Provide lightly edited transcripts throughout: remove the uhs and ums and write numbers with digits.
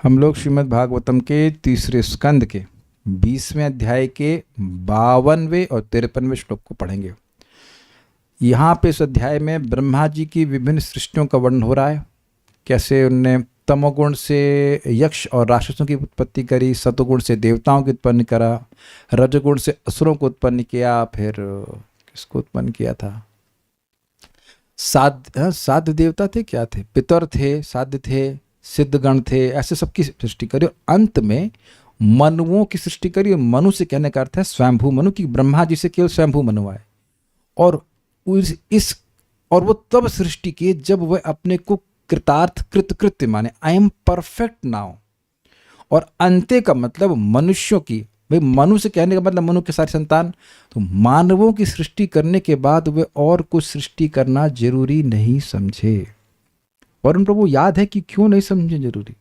हम लोग श्रीमद् भागवतम के तीसरे स्कंद के 20वें अध्याय के 52वें और 53वें श्लोक को पढ़ेंगे। यहाँ पे इस अध्याय में ब्रह्मा जी की विभिन्न सृष्टियों का वर्णन हो रहा है। कैसे उनने तमोगुण से यक्ष और राक्षसों की उत्पत्ति करी, सतोगुण से देवताओं की उत्पन्न करा, रजोगुण से असुरों को उत्पन्न किया, फिर किसको उत्पन्न किया था, साध्य देवता थे, क्या थे, पितर थे, साध्य थे, सिद्धगण थे, ऐसे सबकी सृष्टि करी और अंत में मनुओं की सृष्टि करी। मनु से कहने का अर्थ है स्वयंभू मनु, की ब्रह्मा जी से केवल स्वयंभू मनु आए और वो तब सृष्टि किए जब वह अपने को कृतार्थ कृत्य माने, आई एम परफेक्ट नाउ। और अंत्य का मतलब मनुष्यों की, भाई मनु से कहने का मतलब मनु के सारे संतान, तो मानवों की सृष्टि करने के बाद वे और कुछ सृष्टि करना जरूरी नहीं समझे। वरुण प्रभु याद है कि क्यों नहीं समझे जरूरी?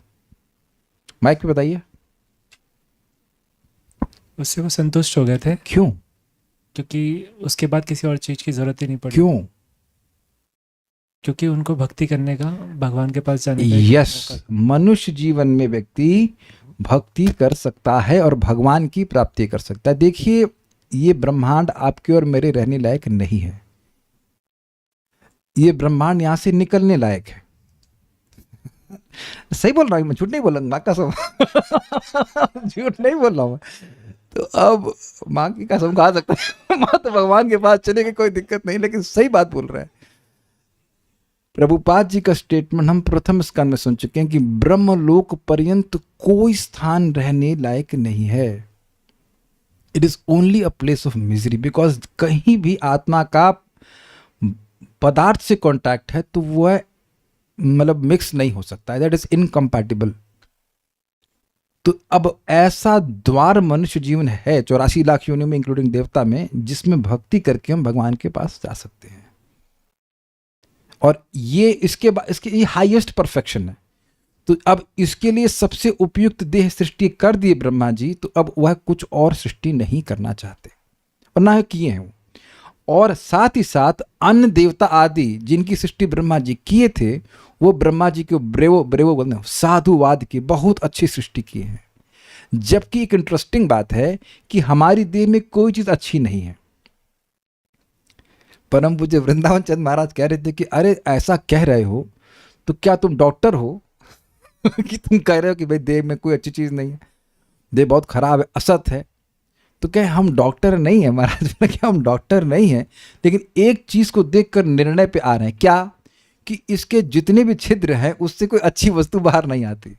माइक पे बताइए। उससे वो संतुष्ट हो गए थे। क्यों? क्योंकि उसके बाद किसी और चीज की जरूरत ही नहीं पड़ी। क्यों? क्योंकि उनको भक्ति करने का, भगवान के पास जाने का यस, मनुष्य जीवन में व्यक्ति भक्ति कर सकता है और भगवान की प्राप्ति कर सकता है। देखिए, ये ब्रह्मांड आपके और मेरे रहने लायक नहीं है। ये ब्रह्मांड यहां से निकलने लायक है। सही बोल रहा हूं मैं, झूठ नहीं बोल रहा, कसम झूठ नहीं बोल रहा हूं। तो अब माँ की कसम खा सकता है, माँ तो भगवान के पास चलेगी, कोई दिक्कत नहीं, लेकिन सही बात बोल रहा है। प्रभुपाद जी का स्टेटमेंट हम प्रथम स्कंद में सुन चुके हैं कि ब्रह्मलोक पर्यंत कोई स्थान रहने लायक नहीं है। It is only a place of misery, because कहीं भी आत्मा का पदार्थ से कांटेक्ट है तो वह मतलब मिक्स नहीं हो सकता है, दैट इज इनकम्पैटिबल। तो अब ऐसा द्वार मनुष्य जीवन है 84 लाख योनियों में, इंक्लूडिंग देवता में, जिसमें भक्ति करके हम भगवान के पास जा सकते हैं। और ये इसके हाईएस्ट परफेक्शन है। तो अब इसके लिए सबसे उपयुक्त देह सृष्टि कर दिए ब्रह्मा जी, तो अब वह कुछ और सृष्टि नहीं करना चाहते और ना किए हैं। और साथ ही साथ अन्य देवता आदि जिनकी सृष्टि ब्रह्मा जी किए थे, वो ब्रह्मा जी के ब्रेवो बोलते हैं, साधुवाद की बहुत अच्छी सृष्टि किए हैं। जबकि एक इंटरेस्टिंग बात है कि हमारी देह में कोई चीज अच्छी नहीं है। परम पूज्य वृंदावन चंद महाराज कह रहे थे कि अरे ऐसा कह रहे हो तो क्या तुम डॉक्टर हो कि तुम कह रहे हो कि भाई देह में कोई अच्छी चीज नहीं है, देह बहुत खराब है, असत है। तो क्या हम डॉक्टर नहीं है महाराज? क्या हम डॉक्टर नहीं है, लेकिन एक चीज को देखकर निर्णय पे आ रहे हैं, क्या कि इसके जितने भी छिद्र हैं उससे कोई अच्छी वस्तु बाहर नहीं आती।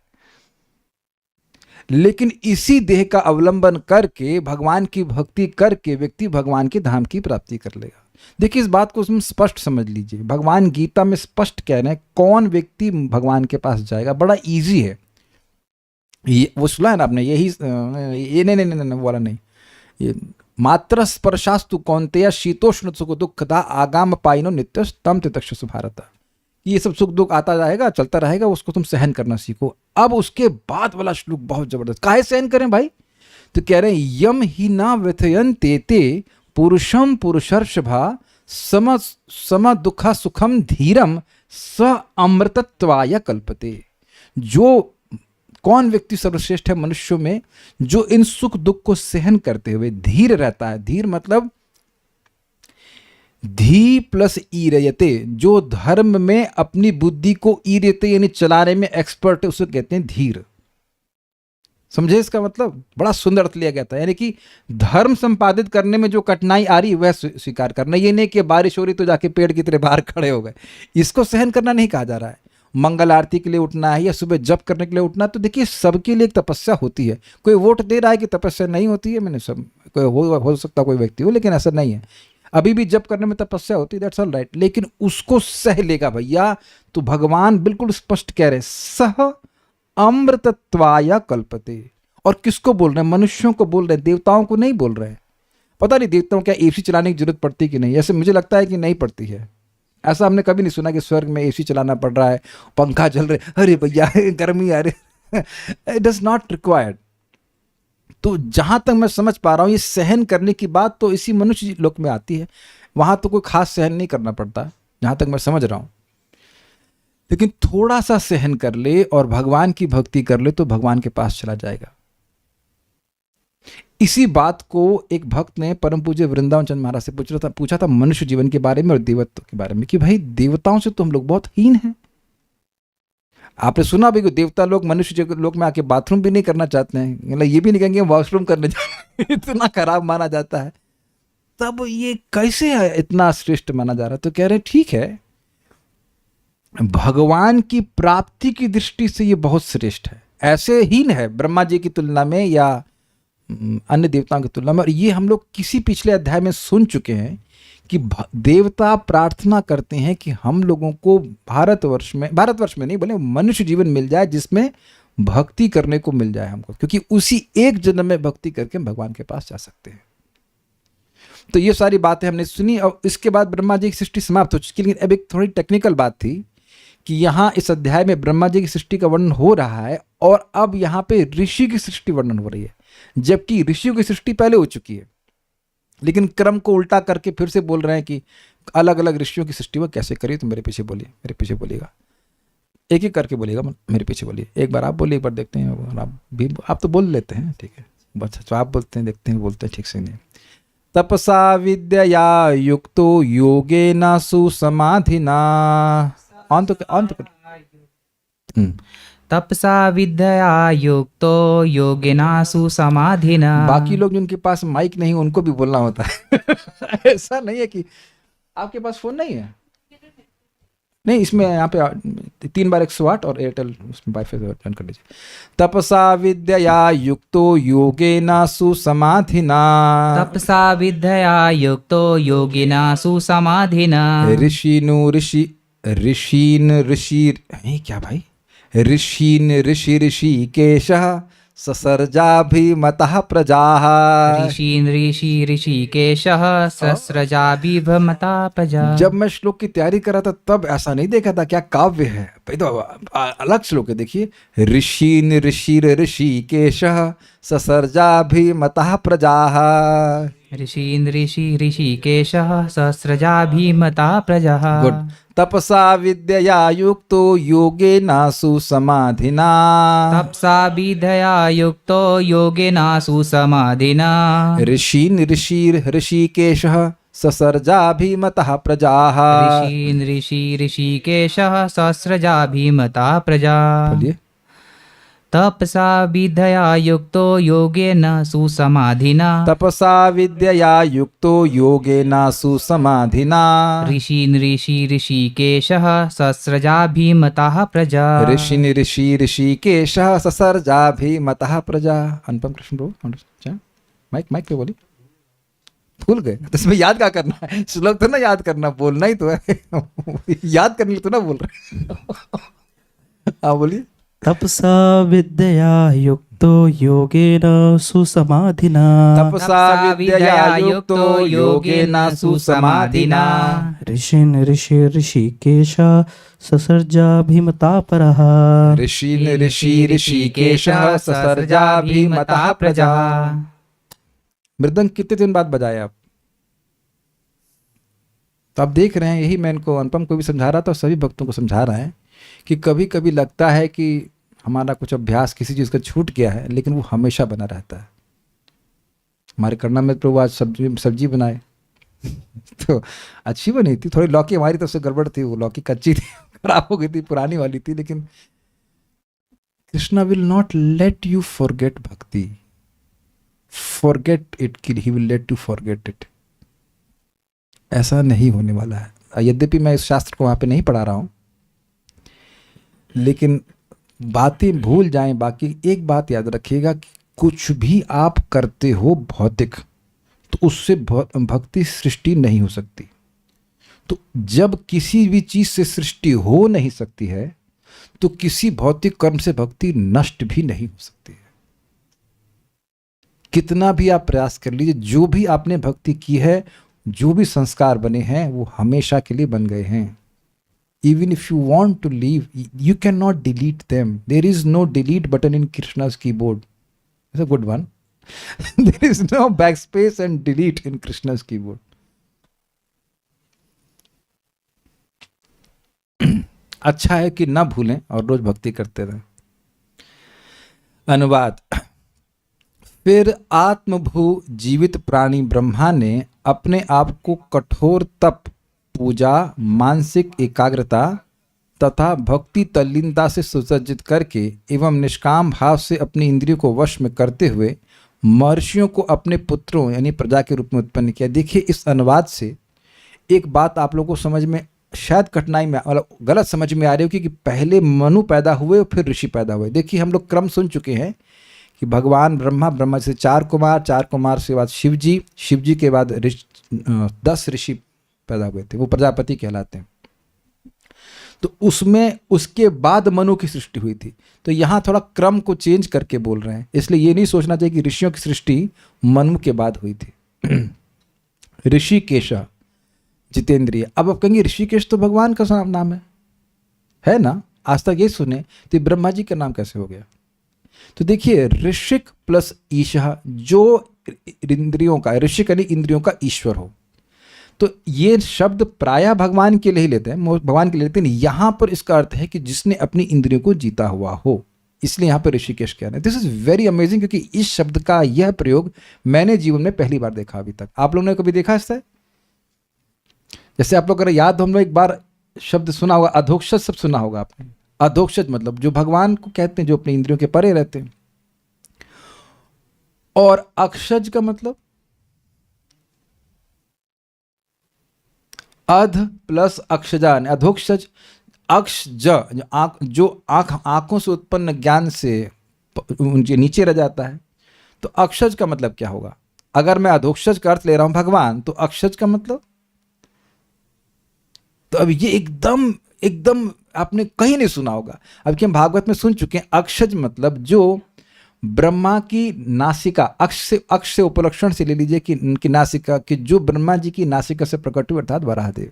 लेकिन इसी देह का अवलंबन करके, भगवान की भक्ति करके, व्यक्ति भगवान के धाम की प्राप्ति कर लेगा। देखिए, इस बात को तुम स्पष्ट समझ लीजिए। भगवान गीता में स्पष्ट कह रहे हैं कौन व्यक्ति भगवान के पास जाएगा। बड़ा इजी है ये, वो सुना है ना आपने, यही ये नहीं वाला नहीं, ये मात्र स्पर्शास्तु कौन्तेय शीतोष्ण सुख दुखदा आगाम पाइनो नित्य तम तितक्षसु भारत। ये सब सुख दुख आता जाएगा, चलता रहेगा, उसको तुम सहन करना सीखो। अब उसके बाद वाला श्लोक बहुत जबरदस्त। काहे सहन करें भाई? तो कह रहे हैं यम ही ना व्यथयन्ते ते पुरुषम पुरुषर्षभा सम दुखा सुखम धीरम स अमृतत्वाय कल्पते। जो कौन व्यक्ति सर्वश्रेष्ठ है मनुष्यों में? जो इन सुख दुख को सहन करते हुए धीर रहता है। धीर मतलब धी प्लस ईरयते, जो धर्म में अपनी बुद्धि को ईरयते यानी चलाने में एक्सपर्ट है, उसे कहते हैं धीर। समझे इसका मतलब? बड़ा सुंदर अर्थ लिया गया था। यानी कि धर्म संपादित करने में जो कठिनाई आ रही है वह स्वीकार करना। ये नहीं कि बारिश हो रही तो जाके पेड़ की तरह बाहर खड़े हो गए, इसको सहन करना नहीं कहा जा रहा है। मंगल आरती के लिए उठना है या सुबह जप करने के लिए उठना, तो देखिए सबके लिए एक तपस्या होती है। कोई वोट दे रहा है कि तपस्या नहीं होती है, मैंने सब कोई हो सकता कोई व्यक्ति हो, लेकिन ऐसा नहीं है। अभी भी जप करने में तपस्या होती है, दैट्स ऑल राइट, लेकिन उसको सह लेगा भैया। तो भगवान बिल्कुल स्पष्ट कह रहे सह अमृतत्वाय कल्पते। और किसको बोल रहे हैं? मनुष्यों को बोल रहे हैं, देवताओं को नहीं बोल रहे हैं। पता नहीं देवताओं क्या एसी चलाने की जरूरत पड़ती कि नहीं, ऐसे मुझे लगता है कि नहीं पड़ती है। ऐसा हमने कभी नहीं सुना कि स्वर्ग में एसी चलाना पड़ रहा है, पंखा चल रहे, अरे भैया गर्मी आ रही। It does not required. तो जहां तक मैं समझ पा रहा हूं, ये सहन करने की बात तो इसी मनुष्य लोक में आती है। वहां तो कोई खास सहन नहीं करना पड़ता, जहां तक मैं समझ रहा हूं। लेकिन थोड़ा सा सहन कर ले और भगवान की भक्ति कर ले तो भगवान के पास चला जाएगा। इसी बात को एक भक्त ने परम पूज्य वृंदावन चंद्र महाराज से पूछा था मनुष्य जीवन के बारे में और देवत्व के बारे में, कि भाई देवताओं से तो हम लोग बहुत हीन हैं। आपने सुना भी कि देवता लोग मनुष्य लोग में आके बाथरूम भी नहीं करना चाहते हैं, मतलब ये भी नहीं कहेंगे वॉशरूम करने जाए इतना खराब माना जाता है। तब ये कैसे है इतना श्रेष्ठ माना जा रहा है? तो कह रहे ठीक है, भगवान की प्राप्ति की दृष्टि से ये बहुत श्रेष्ठ है, ऐसे हीन है ब्रह्मा जी की तुलना में या अन्य देवताओं की तुलना में। और ये हम लोग किसी पिछले अध्याय में सुन चुके हैं कि देवता प्रार्थना करते हैं कि हम लोगों को भारतवर्ष में नहीं बोले, मनुष्य जीवन मिल जाए जिसमें भक्ति करने को मिल जाए हमको, क्योंकि उसी एक जन्म में भक्ति करके हम भगवान के पास जा सकते हैं। तो ये सारी बातें हमने सुनी और इसके बाद ब्रह्मा जी की सृष्टि समाप्त हो चुकी। लेकिन अब एक थोड़ी टेक्निकल बात थी कि यहाँ इस अध्याय में ब्रह्मा जी की सृष्टि का वर्णन हो रहा है और अब यहाँ पे ऋषि की सृष्टि वर्णन हो रही है, जबकि ऋषियों की सृष्टि पहले हो चुकी है। लेकिन क्रम को उल्टा करके फिर से बोल रहे हैं कि अलग अलग ऋषियों की सृष्टि वो कैसे करी। तो मेरे पीछे बोलिएगा, एक एक करके बोलिएगा, मेरे पीछे बोलिए। एक बार आप बोलिए, एक बार देखते हैं। आप तो बोल लेते हैं, ठीक है, अच्छा तो आप बोलते हैं, देखते हैं बोलते हैं ठीक से नहीं। तपसा विद्यया युक्तो योगेन सुसमाधिना। ऑन तो तपसा विद्या युक्तो योगिना सुसमाधिना। बाकी लोग जिनके पास माइक नहीं उनको भी बोलना होता है ऐसा नहीं है कि आपके पास फोन नहीं है, नहीं, इसमें यहाँ पे 3 बार 108 और एयरटेल उसमें वाईफाई ऑन कर लीजिए। तपसा विद्यया युक्तो योगेन सुसमाधिना। तपसा विद्या युक्तो योगिना सुसमाधिना। क्या भाई, ऋषिकेशः ससर्जाभिमतः प्रजाः। ऋषिकेशः सस्रजाभिमता प्रजा। जब मैं श्लोक की तैयारी कर रहा था तब ऐसा नहीं देखा था क्या काव्य है, भाई तो अलग श्लोक है। देखिए, ऋषिकेशः ससर्जाभिमतः प्रजाः। ऋषिकेशः सहस्रजाभिमता प्रजा। गुड। तपसा विद्यया युक्तो योगेन सुसमाधिना। तपसा विद्यया युक्तो योगेन सुसमाधिना। ऋषिकेशः ससर्जाभिमतः प्रजाः। ऋषिकेशः सहस्रजाभिमता प्रजा। बोलिए। तपसा विद्यया युक्तो योगेन सुसमाधिना। तपसा विद्यया युक्तो योगेन सुसमाधिना। ऋषिकेशः सहस्रजाभिमतः प्रजा। ऋषिकेशः ससर्जाभिमतः प्रजा। अनुपम कृष्ण ब्रो, माइक पे बोली, भूल गए तो इसमें याद क्या करना है, श्लोक तो ना याद करना, बोलना ही तो है याद करने तो ना बोल रहे हाँ बोलिए। तपसा विद्यया युक्तो योगेन सुसमाधिना। तपसा विद्यया युक्तो योगेन सुसमाधिना। ऋषिकेशः ससर्जाभिमता परः। ऋषिकेशः ससर्जाभिमतः प्रजा। मृदंग कितने दिन बाद बजाए आप? तो आप देख रहे हैं, यही मैं इनको अनुपम को भी समझा रहा था और सभी भक्तों को समझा रहा है कि कभी कभी लगता है कि हमारा कुछ अभ्यास किसी चीज़ का छूट गया है, लेकिन वो हमेशा बना रहता है। हमारे करना में प्रभु आज सब्जी बनाए तो अच्छी बनी थी, थोड़ी लौकी हमारी तरफ से गड़बड़ थी, वो लौकी कच्ची थी खराब हो गई थी, पुरानी वाली थी। लेकिन Krishna will not let you forget bhakti, forget it, he will let you forget it. ऐसा नहीं होने वाला है। यद्यपि मैं इस शास्त्र को वहाँ पे नहीं पढ़ा रहा हूँ, लेकिन बातें भूल जाएं। बाकी एक बात याद रखिएगा कि कुछ भी आप करते हो भौतिक, तो उससे भक्ति सृष्टि नहीं हो सकती। तो जब किसी भी चीज़ से सृष्टि हो नहीं सकती है, तो किसी भौतिक कर्म से भक्ति नष्ट भी नहीं हो सकती है। कितना भी आप प्रयास कर लीजिए, जो भी आपने भक्ति की है, जो भी संस्कार बने हैं, वो हमेशा के लिए बन गए हैं। Even if you want to leave, you cannot delete them. There is no delete button in Krishna's keyboard. It's a good one. There is no backspace and delete in Krishna's keyboard. अच्छा है कि ना भूलें और रोज भक्ति करते रहें। अनुवाद। फिर आत्मभू जीवित प्राणी ब्रह्मा ने अपने आप को कठोर तप, पूजा, मानसिक एकाग्रता तथा भक्ति तल्लीनता से सुसज्जित करके एवं निष्काम भाव से अपनी इंद्रियों को वश में करते हुए महर्षियों को अपने पुत्रों यानी प्रजा के रूप में उत्पन्न किया। देखिए, इस अनुवाद से एक बात आप लोगों को समझ में शायद कठिनाई में मतलब गलत समझ में आ रही हो कि पहले मनु पैदा हुए और फिर ऋषि पैदा हुए। देखिए, हम लोग क्रम सुन चुके हैं कि भगवान ब्रह्मा, ब्रह्मा से 4 कुमार, 4 कुमार से बाद शिव जी के बाद 10 ऋषि पैदा हुए थे, वो प्रजापति कहलाते हैं। तो उसमें उसके बाद मनु की सृष्टि हुई थी। तो यहाँ थोड़ा क्रम को चेंज करके बोल रहे हैं, इसलिए ये नहीं सोचना चाहिए कि ऋषियों की सृष्टि मनु के बाद हुई थी। ऋषिकेश जितेंद्रिय। अब आप कहेंगे ऋषिकेश तो भगवान का नाम है ना, आज तक ये सुने, तो ब्रह्मा जी का नाम कैसे हो गया? तो देखिए, ऋषिक प्लस ईशा, जो इंद्रियों का, ऋषिक यानी इंद्रियों का ईश्वर हो, तो ये शब्द प्रायः भगवान के लिए ही लेते हैं, भगवान के लिए लेते हैं। यहाँ पर इसका अर्थ है कि जिसने अपनी इंद्रियों को जीता हुआ हो, इसलिए यहाँ पर ऋषिकेश कह रहे हैं। दिस इज वेरी अमेजिंग, क्योंकि इस शब्द का यह प्रयोग मैंने जीवन में पहली बार देखा अभी तक। आप लोगों ने कभी देखा इससे? जैसे आप लोग अगर याद हो, हम लोग एक बार शब्द सुना होगा, अधोक्षज शब्द सुना होगा आपने। अधोक्षज मतलब जो भगवान को कहते हैं, जो अपनी इंद्रियों के परे रहते हैं। और अक्षज का मतलब अध प्लस अक्षजान, अधोक्षज। अक्षज जो आंखों से उत्पन्न ज्ञान से उनके नीचे रह जाता है। तो अक्षज का मतलब क्या होगा? अगर मैं अधोक्षज का अर्थ ले रहा हूं भगवान, तो अक्षज का मतलब, तो अब ये एकदम आपने कहीं नहीं सुना होगा। अब कि हम भागवत में सुन चुके हैं, अक्षज मतलब जो ब्रह्मा की नासिका, अक्ष से उपलक्षण से ले लीजिए कि उनकी नासिका, कि जो ब्रह्मा जी की नासिका से प्रकट हुए, अर्थात Varahadev.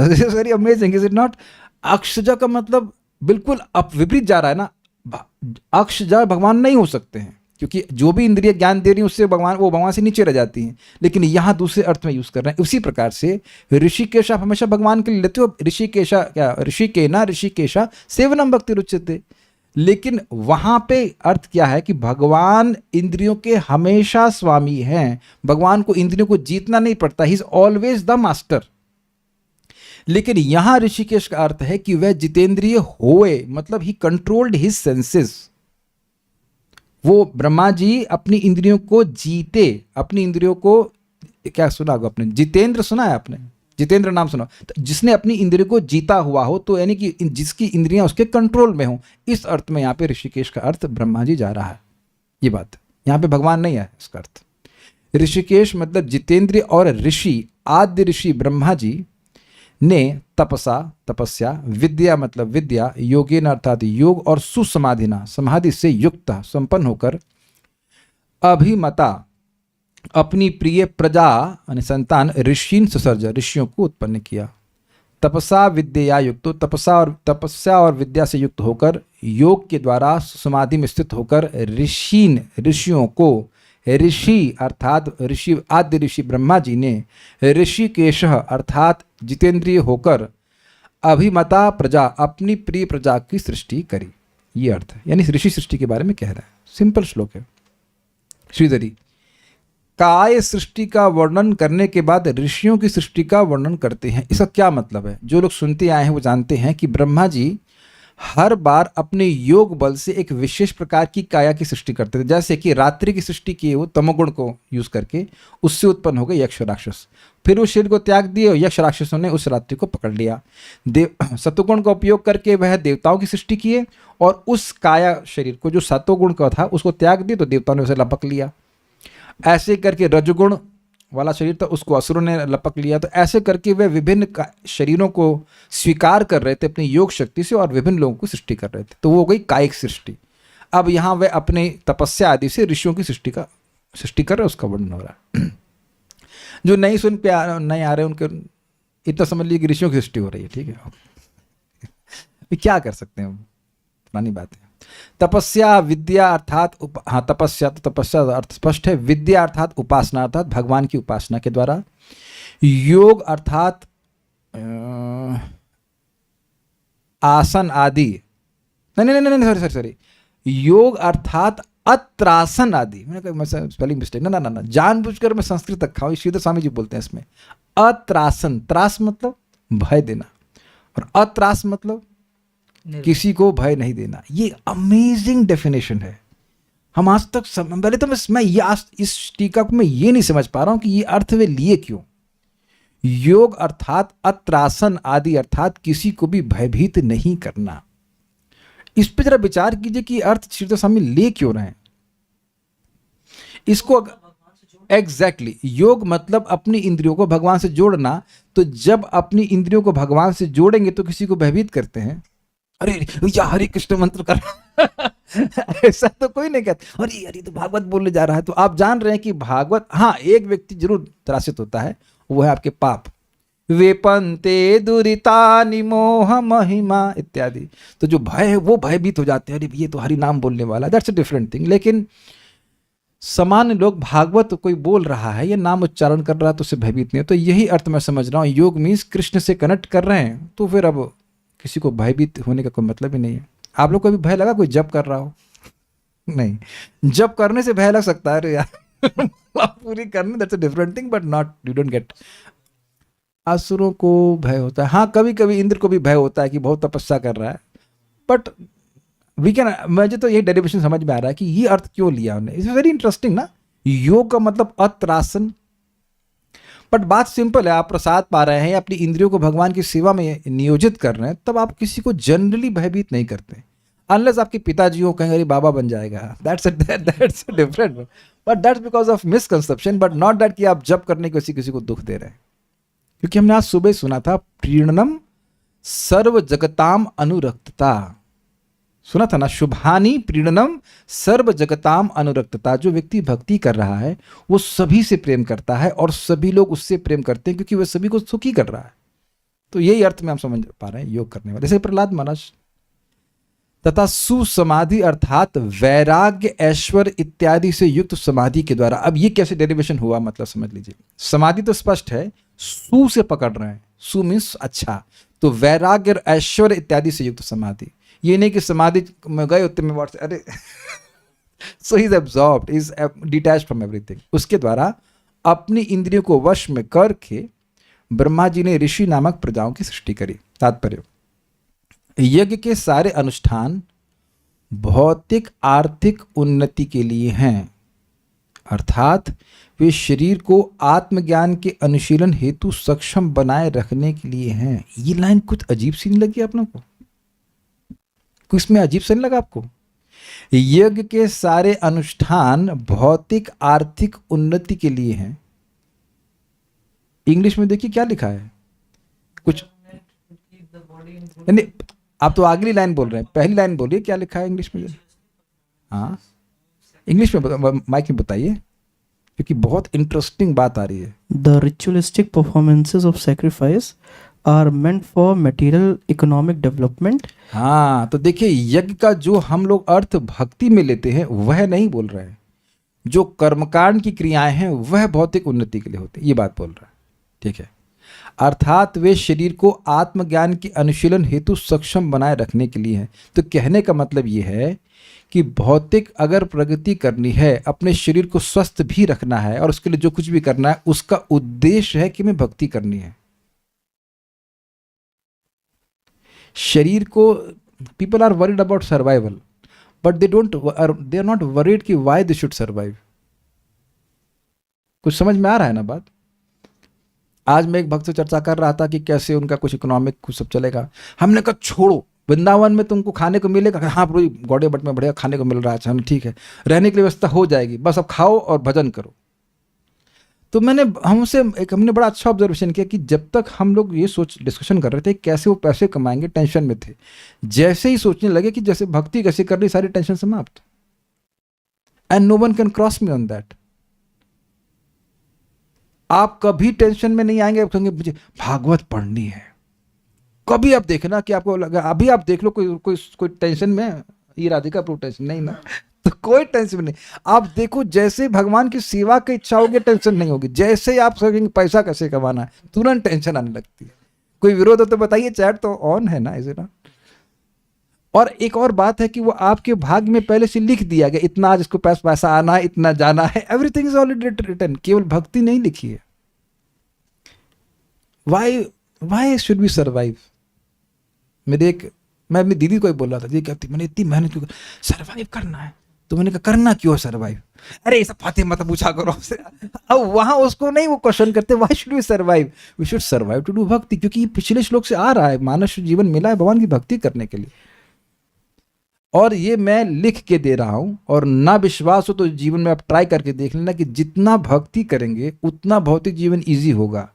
This is very amazing, is it not? अक्षजा का मतलब बिल्कुल विपरीत जा रहा है ना। अक्षजा भगवान नहीं हो सकते हैं, क्योंकि जो भी इंद्रिय ज्ञान दे रही है उससे भगवान से नीचे रह जाती हैं। लेकिन यहाँ दूसरे अर्थ में यूज कर रहे हैं। उसी प्रकार से ऋषिकेश आप हमेशा भगवान के लिए लेते हो। ऋषिकेशा क्या, ऋषिकेशा सेवनम भक्ति रुच्यते। लेकिन वहां पे अर्थ क्या है कि भगवान इंद्रियों के हमेशा स्वामी हैं। भगवान को इंद्रियों को जीतना नहीं पड़ता, he is always the master. लेकिन यहां ऋषिकेश का अर्थ है कि वह जितेंद्रिय होए, मतलब ही कंट्रोल्ड हिज सेंसेस। वो ब्रह्मा जी अपनी इंद्रियों को जीते, अपनी इंद्रियों को, क्या सुना होगा आपने, जितेंद्र सुना है आपने? जितेंद्र नाम सुना? तो जिसने अपनी इंद्रियों को जीता हुआ हो, तो यानी कि जिसकी इंद्रियां उसके कंट्रोल में हो। इस अर्थ में यहाँ पे ऋषिकेश का अर्थ ब्रह्मा जी जा रहा है। ये बात यहाँ पे भगवान नहीं है इसका अर्थ। ऋषिकेश मतलब जितेंद्रिय। और ऋषि, आद्य ऋषि ब्रह्मा जी ने तपस्या, विद्या मतलब विद्या, योगेन अर्थात योग, और सुसमाधिना समाधि से युक्त संपन्न होकर, अभिमता अपनी प्रिय प्रजा यानी संतान, ऋषीन ससर्ज ऋषियों को उत्पन्न किया। तपसा विद्या युक्त, तपस्या और विद्या से युक्त होकर, योग के द्वारा समाधि में स्थित होकर ऋषियों को, ऋषि अर्थात ऋषि, आद्य ऋषि ब्रह्मा जी ने ऋषिकेश अर्थात जितेंद्रिय होकर अभिमता प्रजा, अपनी प्रिय प्रजा की सृष्टि करी। ये अर्थ है, यानी ऋषि सृष्टि के बारे में कह रहा है। सिंपल श्लोक है। श्रीधरी, काय सृष्टि का वर्णन करने के बाद ऋषियों की सृष्टि का वर्णन करते हैं। इसका क्या मतलब है? जो लोग सुनते आए हैं वो जानते हैं कि ब्रह्मा जी हर बार अपने योग बल से एक विशेष प्रकार की काया की सृष्टि करते थे। जैसे कि रात्रि की सृष्टि की वो तमोगुण को यूज करके, उससे उत्पन्न हो गए यक्ष राक्षस। फिर उस शरीर को त्याग दिए और यक्ष राक्षसों ने उस रात्रि को पकड़ लिया। सत्वगुण का उपयोग करके वह देवताओं की सृष्टि किए, और उस काया शरीर को जो सत्वगुण का था उसको त्याग दिए, तो देवताओं ने उसे लपक लिया। ऐसे करके रजगुण वाला शरीर था, उसको असुरों ने लपक लिया। तो ऐसे करके वे विभिन्न शरीरों को स्वीकार कर रहे थे अपनी योग शक्ति से, और विभिन्न लोगों की सृष्टि कर रहे थे। तो वो हो गई कायिक सृष्टि। अब यहाँ वे अपने तपस्या आदि से ऋषियों की सृष्टि कर रहे हैं, उसका वर्णन हो रहा है। जो नहीं नहीं आ रहे उनके इतना समझ लीजिए कि ऋषियों की सृष्टि हो रही है। ठीक है, क्या कर सकते हैं, पुरानी बात है। तपस्या विद्या अर्थात तपस्या, तो तपस्या अर्थ स्पष्ट है। विद्या अर्थात उपासना, अर्थात भगवान की उपासना के द्वारा। योग अर्थात आसन आदि, नहीं नहीं नहीं, सॉरी, योग अर्थात अत्रासन आदि। मैंने कहा स्पेलिंग मिस्टेक, ना, जानबूझकर मैं संस्कृत रखा हूँ, श्रीधर स्वामी जी बोलते हैं इसमें अत्रासन। त्रास मतलब भय देना, और अत्रास मतलब किसी को भय नहीं देना। ये अमेजिंग डेफिनेशन है। हम आज तक पहले तो मैं इस टीका को मैं ये नहीं समझ पा रहा हूं कि ये अर्थ वे लिए क्यों। योग अर्थात अत्रासन आदि, अर्थात किसी को भी भयभीत नहीं करना। इस पे जरा विचार कीजिए कि अर्थ श्रीधर स्वामी ले क्यों रहे हैं इसको। एग्जैक्टली योग मतलब अपनी इंद्रियों को भगवान से जोड़ना। तो जब अपनी इंद्रियों को भगवान से जोड़ेंगे तो किसी को भयभीत करते हैं, अरे या हरे कृष्ण मंत्र कर ऐसा तो कोई नहीं कहता, अरे तो भागवत बोलने जा रहा है। तो आप जान रहे हैं कि भागवत, हाँ एक व्यक्ति जरूर त्रासित होता है, वो है आपके पाप। वेपन्ते दुरितानि मोह महिमा इत्यादि। तो जो भय है वो भयभीत हो जाते हैं, अरे ये तो हरि नाम बोलने वाला, दैट्स अ डिफरेंट थिंग। लेकिन सामान्य लोग भागवत कोई बोल रहा है या नाम उच्चारण कर रहा है तो उससे भयभीत नहीं है। तो यही अर्थ मैं समझ रहा हूँ, योग मीन्स कृष्ण से कनेक्ट कर रहे हैं, तो फिर अब किसी को भयभीत होने का कोई मतलब ही नहीं है। आप लोग को भी भय लगा कोई जप कर रहा हो? नहीं, जप करने से भय लग सकता है, अरे यार पूरी करने, that's a different thing, but not, you don't get. असुरों को भय होता है, हाँ कभी कभी इंद्र को भी भय होता है कि बहुत तपस्या कर रहा है, बट वी कैन, मुझे तो ये डेरिवेशन समझ में आ रहा है कि ये अर्थ क्यों लिया उन्होंने। इट्स वेरी इंटरेस्टिंग ना, योग का मतलब अत्रासन। बट बात सिंपल है, आप प्रसाद पा रहे हैं, अपनी इंद्रियों को भगवान की सेवा में नियोजित कर रहे हैं, तब आप किसी को जनरली भयभीत नहीं करते, अनलेस आपके पिताजी हो कहेंगे अरे बाबा बन जाएगा, that's different, but that's because of misconception, but not that कि आप जब करने की किसी को दुख दे रहे हैं। क्योंकि हमने आज सुबह सुना था प्रीणनम सर्व जगताम अनुरक्तता, सुना था ना, शुभानी प्रीणनम सर्व जगताम अनुरक्तता। जो व्यक्ति भक्ति कर रहा है वो सभी से प्रेम करता है और सभी लोग उससे प्रेम करते हैं क्योंकि वह सभी को सुखी कर रहा है। तो यही अर्थ में हम समझ पा रहे हैं योग करने वाले। जैसे प्रहलाद महाराज, तथा सुसमाधि अर्थात वैराग्य ऐश्वर्य इत्यादि से युक्त समाधि के द्वारा। अब ये कैसे डेरिवेशन हुआ मतलब समझ लीजिए। समाधि तो स्पष्ट है, सु से पकड़ रहे हैं, सु मीन्स अच्छा, तो वैराग्य और ऐश्वर्य इत्यादि से युक्त समाधि। ये नहीं कि समाधि में गए उतने में व्हाट्स, अरे so he is absorbed, is detached from everything. उसके द्वारा अपनी इंद्रियों को वश में करके ब्रह्मा जी ने ऋषि नामक प्रजाओं की सृष्टि करी। तात्पर्य, यज्ञ के सारे अनुष्ठान भौतिक आर्थिक उन्नति के लिए हैं, अर्थात वे शरीर को आत्मज्ञान के अनुशीलन हेतु सक्षम बनाए रखने के लिए हैं। ये लाइन कुछ अजीब सी नहीं लगी आप लोगों को? कुछ में अजीब सा नहीं लगा आपको? यज्ञ के सारे अनुष्ठान भौतिक आर्थिक उन्नति के लिए हैं। इंग्लिश में देखिए क्या लिखा है, कुछ नहीं, आप तो अगली लाइन बोल रहे हैं, पहली लाइन बोलिए क्या लिखा है इंग्लिश में। हाँ इंग्लिश में माइक में बताइए, क्योंकि बहुत इंटरेस्टिंग बात आ रही है। The ritualistic performances of sacrifice are meant for material economic development. हाँ तो देखिए, यज्ञ का जो हम लोग अर्थ भक्ति में लेते हैं वह नहीं बोल रहे हैं। जो कर्मकांड की क्रियाएं हैं वह भौतिक उन्नति के लिए होती है, ये बात बोल रहा है। ठीक है, अर्थात वे शरीर को आत्मज्ञान के अनुशीलन हेतु सक्षम बनाए रखने के लिए हैं। तो कहने का मतलब ये है कि भौतिक अगर प्रगति करनी है, अपने शरीर को स्वस्थ भी रखना है और उसके लिए जो कुछ भी करना है उसका उद्देश्य है कि मैं भक्ति करनी है। शरीर को, people are worried about survival but they are not worried कि व्हाई दे शुड सर्वाइव। कुछ समझ में आ रहा है ना बात? आज मैं एक भक्त से चर्चा कर रहा था कि कैसे उनका कुछ इकोनॉमिक कुछ सब चलेगा। हमने कहा छोड़ो, वृंदावन में तुमको खाने को मिलेगा। हाँ प्रभु, गौड़े बट में बढ़िया खाने को मिल रहा है, अच्छा ठीक है, रहने की व्यवस्था हो जाएगी, बस अब खाओ और भजन करो। तो हमने बड़ा अच्छा ऑब्जर्वेशन किया कि जब तक हम लोग ये डिस्कशन कर रहे थे कैसे वो पैसे कमाएंगे, टेंशन में थे। जैसे ही सोचने लगे कि जैसे भक्ति कैसे कर रही, सारी टेंशन समाप्त। And no one can cross me on that. आप कभी टेंशन में नहीं आएंगे, आप कहेंगे मुझे भागवत पढ़नी है। कभी आप देखना कि आपको लगा, अभी आप देख लो कोई टेंशन में, ये राधिका प्रो टेंशन नहीं ना, तो कोई टेंशन नहीं। आप देखो जैसे भगवान की सेवा की इच्छा होगी टेंशन नहीं होगी। जैसे आप सोचेंगे पैसा कैसे कमाना है, तुरंत टेंशन आने लगती है। कोई विरोध हो तो बताइए, चैट तो ऑन है ना, इसे ना। और एक और बात है कि वो आपके भाग्य में पहले से लिख दिया गया, इतना आज इसको पास पैसा आना है, इतना जाना है, एवरीथिंग इज ऑलरेडी रिटन, केवल भक्ति नहीं लिखी है। Why should we survive? मैं अपनी दीदी को ही बोल रहा था, ये कहती मैंने इतनी मेहनत क्यों, सर्वाइव करना है। तो मैंने कहा करना क्यों है सर्वाइव? अरे ये सब फातिहा मत पूछा करो हमसे। अब वहां उसको नहीं वो क्वेश्चन करते why should we survive, we should survive to do भक्ति, क्योंकि ये पिछले श्लोक से आ रहा है, मानव जीवन मिला है भगवान की भक्ति करने के लिए। और ये मैं लिख के दे रहा हूं, और ना विश्वास हो तो जीवन में आप ट्राई करके देख लेना कि जितना भक्ति करेंगे उतना भौतिक जीवन ईजी होगा,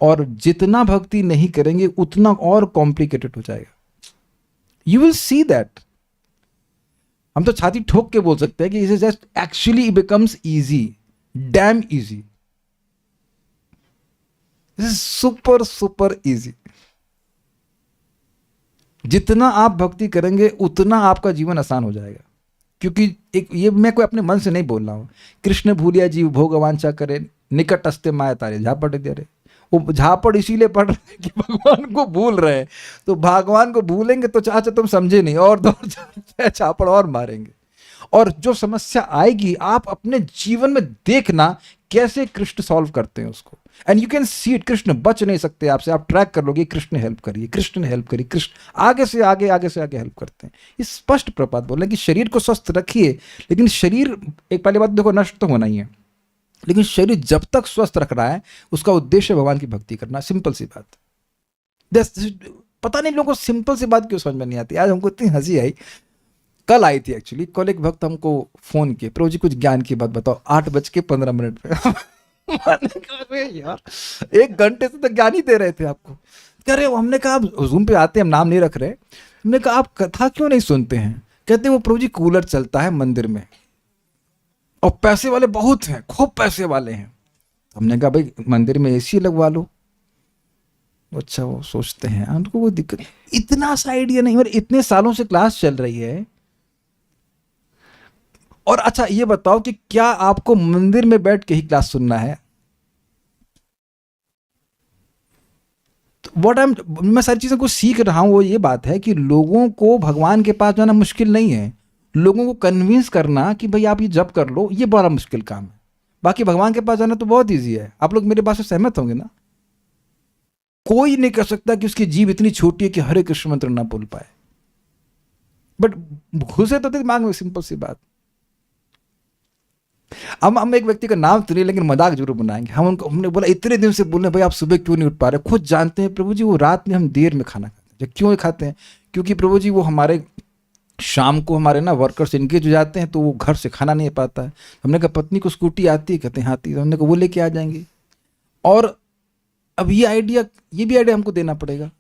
और जितना भक्ति नहीं करेंगे उतना और कॉम्प्लिकेटेड हो जाएगा। You will see that. हम तो छाती ठोक के बोल सकते हैं कि इसे just actually it becomes easy, dam easy, this is super super easy. जितना आप भक्ति करेंगे उतना आपका जीवन आसान हो जाएगा, क्योंकि ये मैं कोई अपने मन से नहीं बोल रहा हूं। कृष्ण भूलिया जीव भोग वांछा करे, निकट अस्ते माया तारे, झापड़ दे रहे। वो झापड़ इसीलिए पड़ रहे हैं कि भगवान को भूल रहे हैं, तो भगवान को भूलेंगे तो चाचा तुम समझे नहीं, और दो झापड़ और मारेंगे। और जो समस्या आएगी आप अपने जीवन में देखना कैसे कृष्ण सॉल्व करते हैं उसको, and you can see it. Krishna बच नहीं सकते आपसे, आप ट्रैक कर लोगे कृष्ण हेल्प करिए, कृष्ण हेल्प करिए, कृष्ण आगे से आगे हेल्प करते हैं। ये स्पष्ट प्रपात बोल रहे हैं कि शरीर को स्वस्थ रखिए, लेकिन शरीर, एक पहली बात देखो, नष्ट तो होना ही है, लेकिन शरीर जब तक स्वस्थ रख रहा है उसका उद्देश्य भगवान की भक्ति करना। सिंपल सी बात। पता नहीं लोगों को सिंपल सी बात क्यों समझ में नहीं आती। आज हमको इतनी हंसी आई, कल आई थी एक्चुअली, कल एक भक्त हमको फोन किए, प्रभु जी कुछ ज्ञान की बात बताओ, 8:15 पे। मैंने यार 1 घंटे से तो ज्ञान ही दे रहे थे आपको। कह रहे हमने कहा आप जूम पे आते हैं, हम नाम नहीं रख रहे, हमने कहा आप कथा क्यों नहीं सुनते हैं? कहते हैं वो प्रभु जी कूलर चलता है मंदिर में और पैसे वाले बहुत हैं, खूब पैसे वाले हैं। हमने कहा भाई मंदिर में एसी लगवा लो। अच्छा वो सोचते हैं, उनको वो दिक्कत, इतना सा आइडिया नहीं, मतलब इतने सालों से क्लास चल रही है। और अच्छा ये बताओ कि क्या आपको मंदिर में बैठ के ही क्लास सुनना है? तो मैं सारी चीजों को सीख रहा हूं, वो ये बात है कि लोगों को भगवान के पास जाना मुश्किल नहीं है, लोगों को कन्विंस करना कि भाई आप ये जप कर लो, ये बड़ा मुश्किल काम है। बाकी भगवान के पास जाना तो बहुत ईजी है। आप लोग मेरे बात से सहमत होंगे ना? कोई नहीं कह सकता कि उसकी जीभ इतनी छोटी है कि हरे कृष्ण मंत्र ना बोल पाए, बट घुसे तो दिमाग में, सिंपल सी बात। हम एक व्यक्ति का नाम तो नहीं, लेकिन मजाक जरूर बनाएंगे। हमने बोला इतने दिन से बोल रहे भाई आप सुबह क्यों नहीं उठ पा रहे? खुद जानते हैं प्रभु जी वो रात में हम देर में खाना खाते हैं। क्यों खाते हैं? क्योंकि प्रभु जी वो हमारे शाम को हमारे ना वर्कर्स इंगेज हो जाते हैं, तो वो घर से खाना नहीं पाता है। हमने कहा पत्नी को स्कूटी आती है? कहते हैं आती है। हमने कहा वो लेके आ जाएंगे। और अब ये भी आइडिया हमको देना पड़ेगा।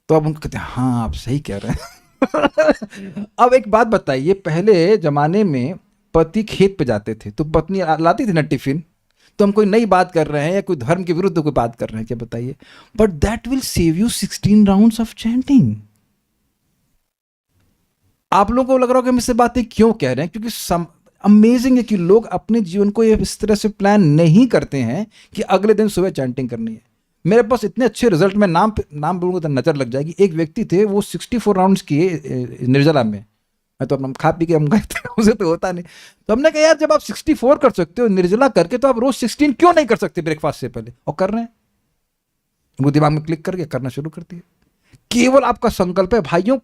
तो अब उनको कहते हैं हाँ आप सही कह रहे हैं। अब एक बात बताइए, पहले जमाने में पति खेत पे जाते थे तो पत्नी लाती थी ना टिफिन, तो हम कोई नई बात कर रहे हैं या कोई धर्म के विरुद्ध कोई बात कर रहे हैं क्या? बताइए। But that will save you 16 rounds of chanting. आप लोगों को लग रहा होगा हम इससे बातें क्यों कह रहे हैं, क्योंकि अमेजिंग है कि लोग अपने जीवन को इस तरह से प्लान नहीं करते हैं कि अगले दिन सुबह चैंटिंग करनी है। मेरे पास इतने अच्छे रिजल्ट, मैं नाम बोलूंगा तो नजर लग जाएगी। एक व्यक्ति थे, वो 64 राउंड्स किए निर्जला में। मैं तो अपना खा पी के हम गए थे, उसे तो होता नहीं। तो हमने कहा यार जब आप 64 कर सकते हो निर्जला करके, तो आप रोज 16 क्यों नहीं कर सकते ब्रेकफास्ट से पहले? और कर रहे हैं। वो दिमाग में क्लिक करके करना शुरू कर दिया। केवल आपका संकल्प है भाइयों,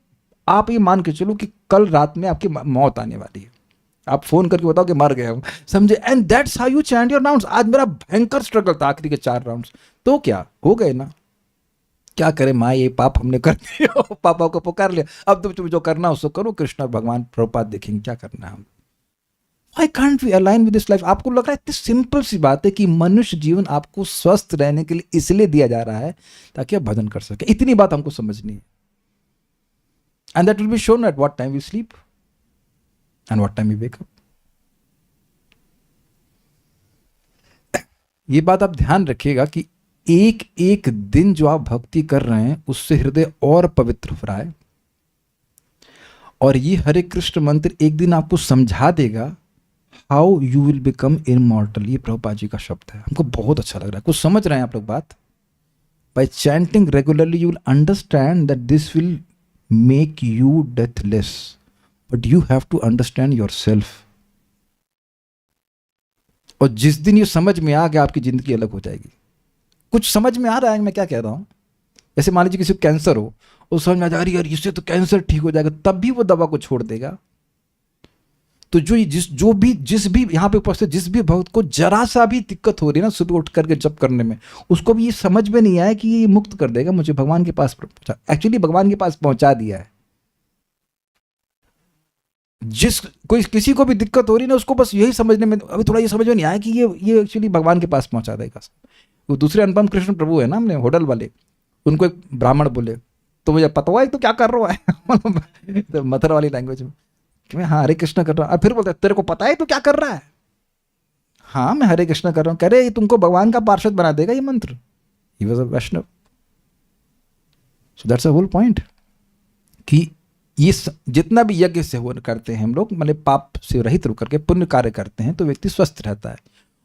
आप ये मान के चलो कि कल रात में आपकी मौत आने वाली है, आप फोन करके बताओ कि मर गए हम, समझे? And that's how you chant your rounds. आज मेरा भयंकर स्ट्रगल था आखिरी के 4 राउंड्स, तो क्या हो गए ना? क्या करें माँ, ये पाप हमने कर दिया। पापा को पुकार लिया, अब तुम जो करना उसको करो, कृष्ण और भगवान प्रभुपाद देखेंगे क्या करना है। हम Why can't we align with this life? आपको लग रहा है इतनी सिंपल सी बात है कि मनुष्य जीवन आपको स्वस्थ रहने के लिए इसलिए दिया जा रहा है ताकि आप भजन कर सके। इतनी बात हमको समझनी है। And that will be shown at what time we sleep and what time we wake up. ये बात आप ध्यान रखिएगा कि एक एक दिन जो आप भक्ति कर रहे हैं उससे हृदय और पवित्र हो रहा है, और ये हरे कृष्ण मंत्र एक दिन आपको समझा देगा how you will become immortal. ये प्रभुपाद जी का शब्द है, हमको बहुत अच्छा लग रहा है। कुछ समझ रहे हैं आप लोग बात? Bye chanting regularly you will understand that this will make you deathless, but you have to understand yourself. और जिस दिन ये समझ में आ गया, आपकी जिंदगी अलग हो जाएगी. कुछ समझ में आ रहा है मैं क्या कह रहा हूं? जैसे मान लीजिए किसी को कैंसर हो, उस समझ में आ जा रही है यार इससे तो कैंसर ठीक हो जाएगा, तब भी वो दवा को छोड़ देगा. तो जिस भी यहाँ पे उपस्थित जिस भी भक्त को जरा सा भी दिक्कत हो रही है ना सुबह उठ करके जप करने में, उसको भी ये समझ में नहीं आया कि ये मुक्त कर देगा मुझे, भगवान के पास पहुंचा, एक्चुअली भगवान के पास पहुंचा दिया है. किसी को भी दिक्कत हो रही है ना, उसको बस यही समझने में अभी थोड़ा ये समझ में नहीं आया कि ये एक्चुअली भगवान के पास पहुंचा देगा. वो दूसरे अनुपम कृष्ण प्रभु है ना, हमने होटल वाले, उनको एक ब्राह्मण बोले तो मुझे पता हुआ है तो क्या कर रहा है तो मथुरा वाली लैंग्वेज में कि मैं हाँ हरे कृष्ण कर रहा हूँ. फिर बोलते तेरे को पता है तो क्या कर रहा है? हाँ मैं हरे कृष्ण कर रहा हूँ. कह रहे तुमको भगवान का पार्षद बना देगा ये मंत्र. He was a Vaishnav. So that's a whole point कि ये जितना भी यज्ञ से वो करते हैं हम लोग, मतलब पाप से रहित होकर के पुण्य कार्य करते हैं तो व्यक्ति स्वस्थ रहता है,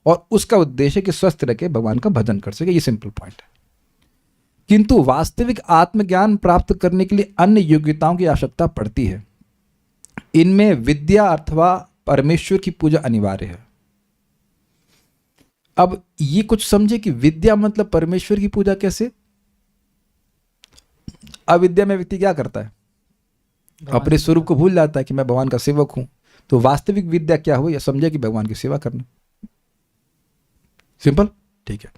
और उसका उद्देश्य है कि स्वस्थ रह के भगवान का भजन कर सके. ये सिंपल पॉइंट है. किंतु वास्तविक आत्मज्ञान प्राप्त करने के लिए अन्य योग्यताओं की आवश्यकता पड़ती है. इनमें विद्या अथवा परमेश्वर की पूजा अनिवार्य है. अब ये कुछ समझे कि विद्या मतलब परमेश्वर की पूजा कैसे? अविद्या में व्यक्ति क्या करता है? अपने स्वरूप को भूल जाता है कि मैं भगवान का सेवक हूं. तो वास्तविक विद्या क्या हो, यह समझे कि भगवान की सेवा करना. सिंपल, ठीक है.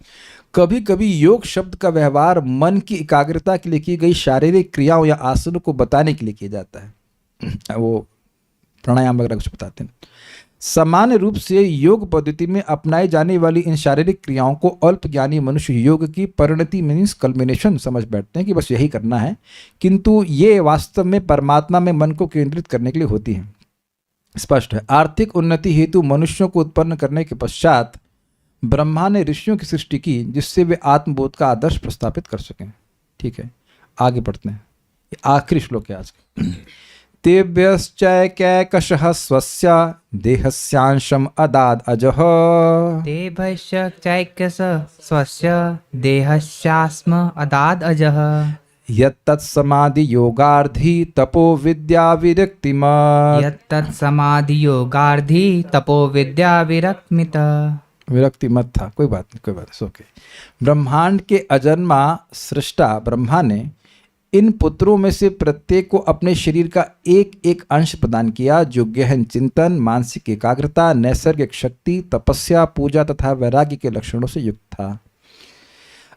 कभी कभी योग शब्द का व्यवहार मन की एकाग्रता के लिए की गई शारीरिक क्रियाओं या आसनों को बताने के लिए किया जाता है. वो प्राणायाम वगैरह कुछ बताते हैं. सामान्य रूप से योग पद्धति में अपनाई जाने वाली इन शारीरिक क्रियाओं को अल्पज्ञानी मनुष्य योग की परिणति मीन्स कल्मिनेशन समझ बैठते हैं कि बस यही करना है, किंतु ये वास्तव में परमात्मा में मन को केंद्रित करने के लिए होती हैं. स्पष्ट है. आर्थिक उन्नति हेतु मनुष्यों को उत्पन्न करने के पश्चात ब्रह्मा ने ऋषियों की सृष्टि की जिससे वे आत्मबोध का आदर्श प्रस्थापित कर सकें. ठीक है, आगे बढ़ते हैं. आखिरी श्लोक है आज का. तेभ्यश्चैकैकशः स्वस्य देहस्यांशम् अदाद अजः. तेभ्यश्चैकश स्वस्य देहस्यास्म अदाद अजः. यत्तत्समाधि योगार्धी तपो विद्या विरक्तिमत्. यत्तत्समाधियोगार्धी तपो विद्या विरक्तिमत्. विरक्ति मत था, कोई बात नहीं, कोई बात नहीं, ओके. ब्रह्मांड के अजन्मा सृष्टा ब्रह्मा ने इन पुत्रों में से प्रत्येक को अपने शरीर का एक एक अंश प्रदान किया जो गहन चिंतन, मानसिक एकाग्रता, नैसर्गिक शक्ति, तपस्या, पूजा तथा वैराग्य के लक्षणों से युक्त था.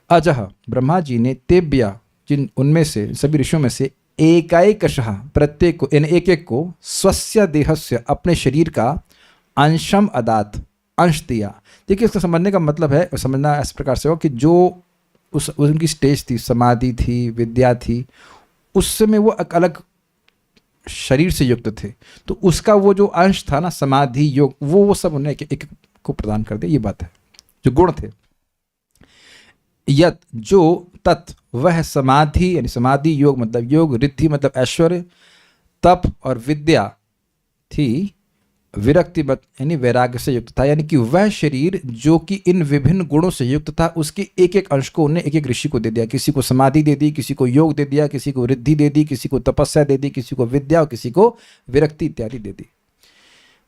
अजह ब्रह्मा जी ने तेभ्य जिन उनमें से सभी ऋषियों में से एकाएकशः प्रत्येक को इन एक एक को स्वस्य देहस्य अपने शरीर का अंशम अदात अंश दिया. देखिए इसका समझने का मतलब है, समझना इस प्रकार से हो कि जो उनकी स्टेज थी, समाधि थी, विद्या थी, उस समय वो एक अलग शरीर से युक्त थे, तो उसका वो जो अंश था ना समाधि योग, वो सब उन्हें एक को प्रदान कर दिया. ये बात है, जो गुण थे. यत जो तत् वह समाधि यानी समाधि, योग मतलब योग, रिद्धि मतलब ऐश्वर्य, तप और विद्या थी विरक्ति मत यानी वैराग्य से युक्त था. यानी कि वह शरीर जो कि इन विभिन्न गुणों से युक्त था उसके एक एक अंश को उन्हें एक एक ऋषि को दे दिया. किसी को समाधि दे दी, किसी को योग दे दिया, किसी को रिद्धि दे दी, किसी को तपस्या दे दी, किसी को विद्या और किसी को विरक्ति इत्यादि दे दी.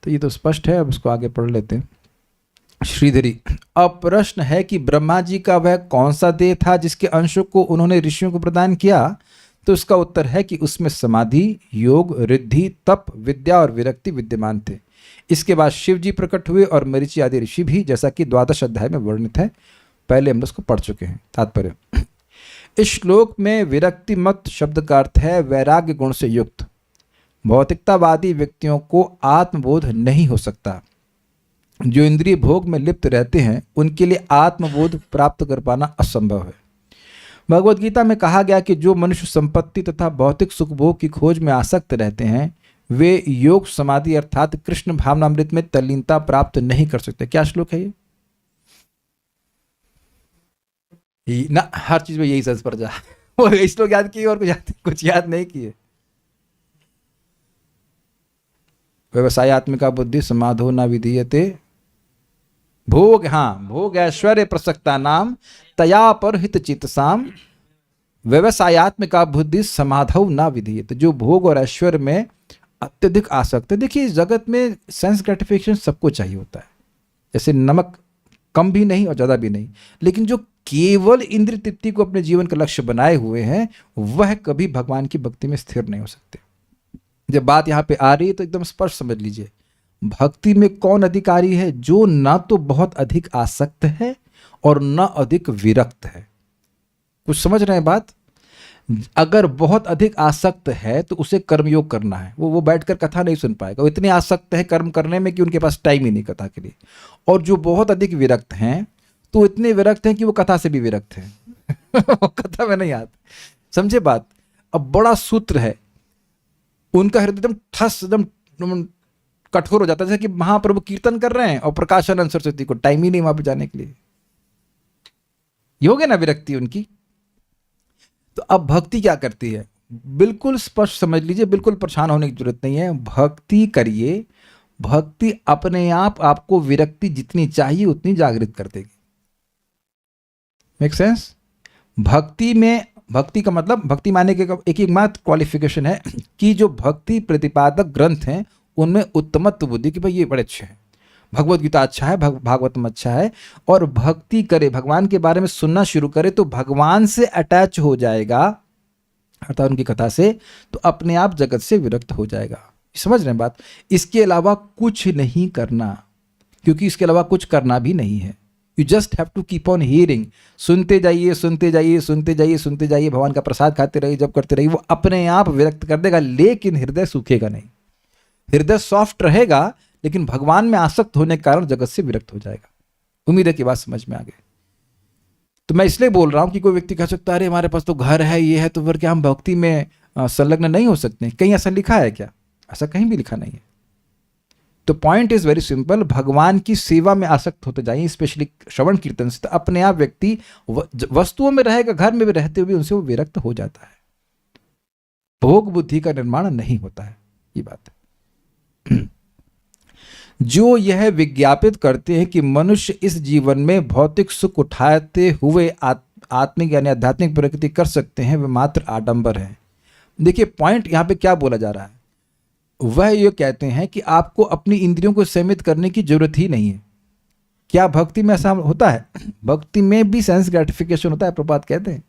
तो ये तो स्पष्ट है. अब इसको आगे पढ़ लेते हैं. श्रीधरी. अब प्रश्न है कि ब्रह्मा जी का वह कौन सा देह था जिसके अंशों को उन्होंने ऋषियों को प्रदान किया? तो इसका उत्तर है कि उसमें समाधि, योग, रिद्धि, तप, विद्या और विरक्ति विद्यमान थे. इसके बाद शिव जी प्रकट हुए और मरीचि आदि ऋषि भी, जैसा कि 12 अध्याय में वर्णित है. पहले हम उसको पढ़ चुके हैं. तात्पर्य. इस श्लोक में विरक्ति मत शब्द का अर्थ है वैराग्य गुण से युक्त. भौतिकतावादी व्यक्तियों को आत्मबोध नहीं हो सकता. जो इंद्रिय भोग में लिप्त रहते हैं उनके लिए आत्मबोध प्राप्त कर पाना असंभव है. भगवद गीता में कहा गया कि जो मनुष्य संपत्ति तथा भौतिक सुख भोग की खोज में आसक्त रहते हैं वे योग समाधि अर्थात कृष्ण भावनामृत में तल्लीनता प्राप्त नहीं कर सकते. क्या श्लोक है ये ना? हर चीज में यही सच पर जा. वो श्लोक याद किए और कुछ याद नहीं किए. व्यवसायत्मिका बुद्धि समाधो न विधीयते भोग. हाँ, भोग ऐश्वर्य प्रसक्ता नाम तया पर हित चित्तसाम व्यवसायात्मिका बुद्धि समाधौ ना विधीयते, जो भोग और ऐश्वर्य में अत्यधिक आसक्त है। देखिए इस जगत में सेंस ग्रेटिफिकेशन सबको चाहिए होता है, जैसे नमक कम भी नहीं और ज़्यादा भी नहीं, लेकिन जो केवल इंद्रिय तृप्ति को अपने जीवन का लक्ष्य बनाए हुए हैं वह कभी भगवान की भक्ति में स्थिर नहीं हो सकते। जब बात यहाँ पे आ रही है तो एकदम स्पष्ट समझ लीजिए, भक्ति में कौन अधिकारी है? जो ना तो बहुत अधिक आसक्त है और ना अधिक विरक्त है। कुछ समझ रहे हैं बात? अगर बहुत अधिक आसक्त है तो उसे कर्मयोग करना है, वो बैठकर कथा नहीं सुन पाएगा, वो इतने आसक्त है कर्म करने में कि उनके पास टाइम ही नहीं कथा के लिए। और जो बहुत अधिक विरक्त हैं तो इतने विरक्त हैं कि वो कथा से भी विरक्त हैं कथा में नहीं आते। समझे बात? अब बड़ा सूत्र है, उनका हृदय एकदम ठस एकदम कठोर हो जाता है, जैसे कि महाप्रभु कीर्तन कर रहे हैं और प्रकाशानंद सरस्वती को टाइम ही नहीं वहां पर जाने के लिए। ये हो गया ना विरक्ति उनकी। तो अब भक्ति क्या करती है? बिल्कुल स्पष्ट समझ लीजिए, बिल्कुल परेशान होने की जरूरत नहीं है। भक्ति करिए, भक्ति अपने आप आपको विरक्ति जितनी चाहिए उतनी जागृत कर देगी। Make sense? भक्ति में, भक्ति का मतलब, भक्ति माने के एक मात्र क्वालिफिकेशन है कि जो भक्ति प्रतिपादक ग्रंथ हैं उनमें उत्तमत्व बुद्धि, कि भाई ये बड़े अच्छे हैं, भगवत गीता अच्छा है, भागवतम अच्छा है, और भक्ति करे, भगवान के बारे में सुनना शुरू करे तो भगवान से अटैच हो जाएगा, अर्थात उनकी कथा से, तो अपने आप जगत से विरक्त हो जाएगा। समझ रहे हैं बात? इसके अलावा कुछ नहीं करना, क्योंकि इसके अलावा कुछ करना भी नहीं है। You just have to keep on hearing, सुनते जाइए सुनते जाइए सुनते जाइए सुनते जाइए, भगवान का प्रसाद खाते रहिए, जब करते रहिए, वो अपने आप विरक्त कर देगा। लेकिन हृदय सूखेगा नहीं, हृदय सॉफ्ट रहेगा, लेकिन भगवान में आसक्त होने के कारण जगत से विरक्त हो जाएगा। उम्मीद है कि बात समझ में आ गई। तो मैं इसलिए बोल रहा हूं कि कोई व्यक्ति कह सकता है अरे हमारे पास तो घर है, ये है, तो फिर क्या हम भक्ति में संलग्न नहीं हो सकते? कहीं ऐसा लिखा है क्या? ऐसा कहीं भी लिखा नहीं है। तो पॉइंट इज वेरी सिंपल, भगवान की सेवा में आसक्त होते जाइए, स्पेशली श्रवण कीर्तन से, तो अपने आप व्यक्ति वस्तुओं में रहेगा, घर में भी रहते हुए उनसे वो विरक्त हो जाता है। भोग बुद्धि का निर्माण नहीं होता है, ये बात है। जो यह विज्ञापित करते हैं कि मनुष्य इस जीवन में भौतिक सुख उठाते हुए आत्मिक यानी आध्यात्मिक प्रगति कर सकते हैं, वे मात्र आडंबर हैं। देखिए पॉइंट यहाँ पे क्या बोला जा रहा है, वह ये कहते हैं कि आपको अपनी इंद्रियों को सीमित करने की जरूरत ही नहीं है। क्या भक्ति में ऐसा होता है? भक्ति में भी सेंस ग्रेटिफिकेशन होता है, प्रपात कहते हैं।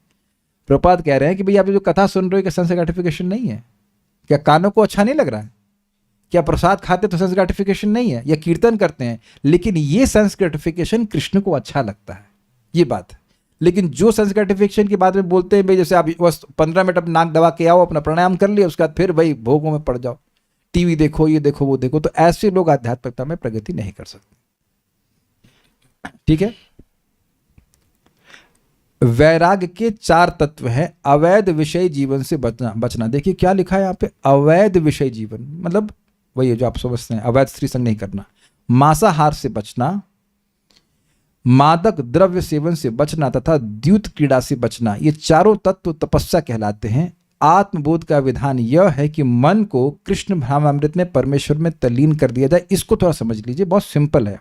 प्रपात कह रहे हैं कि भाई आप जो कथा सुन रहे हो, क्या सेंस ग्रेटिफिकेशन नहीं है? क्या कानों को अच्छा नहीं लग रहा है? क्या प्रसाद खाते तो सेंस ग्रेटिफिकेशन नहीं है? या कीर्तन करते हैं, लेकिन ये सेंस ग्रेटिफिकेशन कृष्ण को अच्छा लगता है, ये बात है। लेकिन जो सेंस ग्रेटिफिकेशन के बारे में बोलते हैं भाई जैसे आप बस 15 मिनट अपना नाक दबा के आओ, अपना प्राणायाम कर लिया, उसके बाद फिर भाई भोगों में पड़ जाओ, टीवी देखो, ये देखो, वो देखो, तो ऐसे लोग आध्यात्मिकता में प्रगति नहीं कर सकते। ठीक है? वैराग्य के 4 तत्व हैं। अवैध विषय जीवन से बचना। देखिए क्या लिखा है यहाँ पे, अवैध विषय जीवन, मतलब वही है जो आप समझते हैं, अवैध स्त्री संग नहीं करना, मांसाहार से बचना, मादक द्रव्य सेवन से बचना तथा द्यूत क्रीड़ा से बचना। ये चारों तत्व तपस्या कहलाते हैं। आत्मबोध का विधान यह है कि मन को कृष्ण भावामृत में परमेश्वर में तल्लीन कर दिया जाए। इसको थोड़ा समझ लीजिए, बहुत सिंपल है।